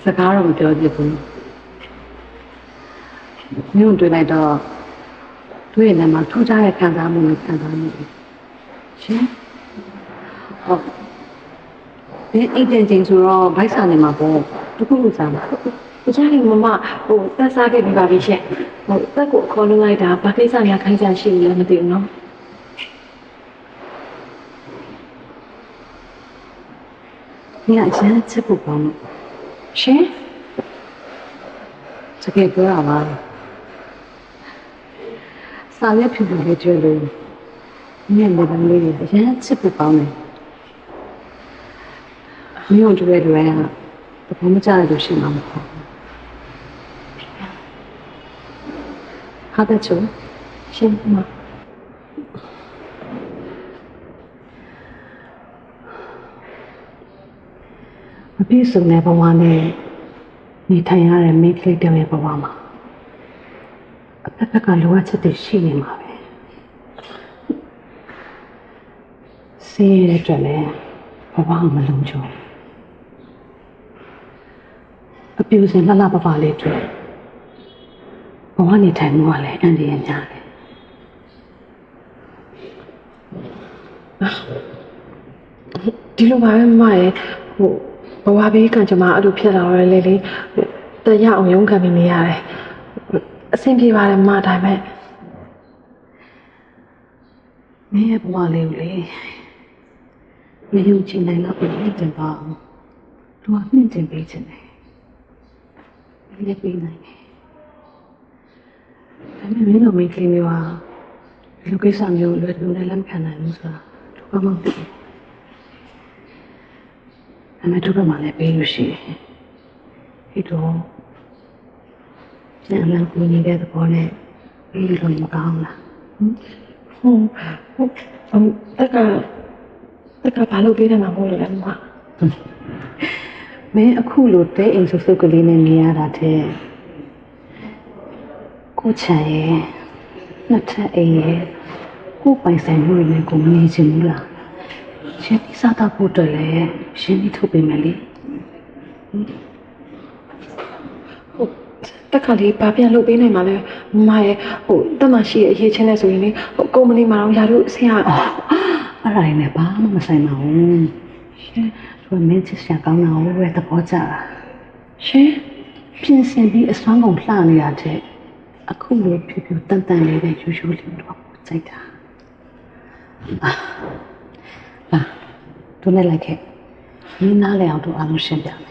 စကားတော့မပြောပြဘူးမြို့တွေ့လိုက်တော့တွေ့ရင်လည်းမထူးခြားတဲ့ခံစားမှုနဲ့ခံစားမှုရှင်ဟုတ်ဒီအိတ်တင်ချင်းဆိုတော့ဗိုက်စာနေမှာပေါ့တခုခုစားမှာဒီချိန်မမတက်စားခဲ့ပြီးပါပြီရှင်တက်ကိုခေါ်လွှတ်လိုက်တာဘာကိစ္စများခိုင်းကြရှိလို့လည်းမသိဘူးနော်你俩现在吃不饱吗？ရှင်这个不要吧。3月份就觉得，你那个累，现在吃不饱呢。没有这个对啊，我们家里都是那么好。好的，走，ရှင်မမပြည့်စုံတဲ့ဘဝနဲ့နေထိုင်ရတဲ့မိန်းကလေးတယောက်ရဲ့ဘဝမှာအဖက်ဖက်ကလိုအပ်ချက်တွေရှိနေမှာပဲဆေးရတဲ့အတွက်လည်းဘဝမလုံးချုံအပြူစင်လှလှပပလေးတွေဘဝနေထိုင်မှုကလည်းအန္တရာယ်များတယ်ဒီလိုပါပဲမရဲ့ဘဝဘေးကကျွန်မအဲ့လိုဖြစ်လာတော့လေတရားအောင်ရုန်းခံနေနေရတယ်အဆင်ပြေပါတယ်မဒါပေမဲ့မင်းရဲ့ဘဝလေးကိုလေမယုံကြည်နိုင်တော့ဘယ်လိုတင်ပါအောင်သူကမြင့်တင်ပေးချင်တယ်လည်းပေးနိုင်တယ်ဒါပေမဲ့မင်းတို့မိန်းကလေးမျိုးဟာလူကိစ္စမျိုးလွယ်တူနဲ့လက်မခံနိုင်ဘူးဆိုတာသူကမှမသိဘူးအမေတို့ကမှလည်းပေးလို့ရှိတယ်။ဒီတော့ပြန်လာကိုနေတဲ့သဘောနဲ့ပေးလို့မကောင်းလား။တက်ကဘာလို့ပေးတယ်မှာမဟုတ်လို့လဲမမင်းအခုလိုတဲအိမ်ဆုပ်ဆုပ်ကလေးနဲ့နေရတာတဲ့ကိုချန်ရဲ့နှစ်ထပ်အိမ်ရဲ့ကိုပိုင်ဆိုင်မှုတွေနဲ့ကိုမနေချင်ဘူးလား။ရှင်ဒီစားတော့ဖို့အတွက်လည်းရှင်ဒီထုတ်ပေးမယ်လေတက်ခါလေးဘာပြန်လုပ်ပေးနိုင်မှာလဲမရဲ့တက်မရှိရဲ့အရေးချင်းလဲဆိုရင်လေကုမ္ပဏီမှာတော့ယာတို့ဆရာအဲ့ဒါနဲ့ဘာမှမဆိုင်ပါဘူးရှင်သူကမင်းချစ်စရာကောင်းတာကိုပဲသဘောကျတာရှင်ပြင်ဆင်ပြီးအစွမ်းကုန်လှနေရတဲ့အခုလိုဖြူဖြူတန်တန်လေးပဲယူယူလေးတော့စိတ်တာလာတို့နဲ့လိုက်ခဲ့မင်းနားလဲအောင်တို့အားလုံးရှင်းပြမယ်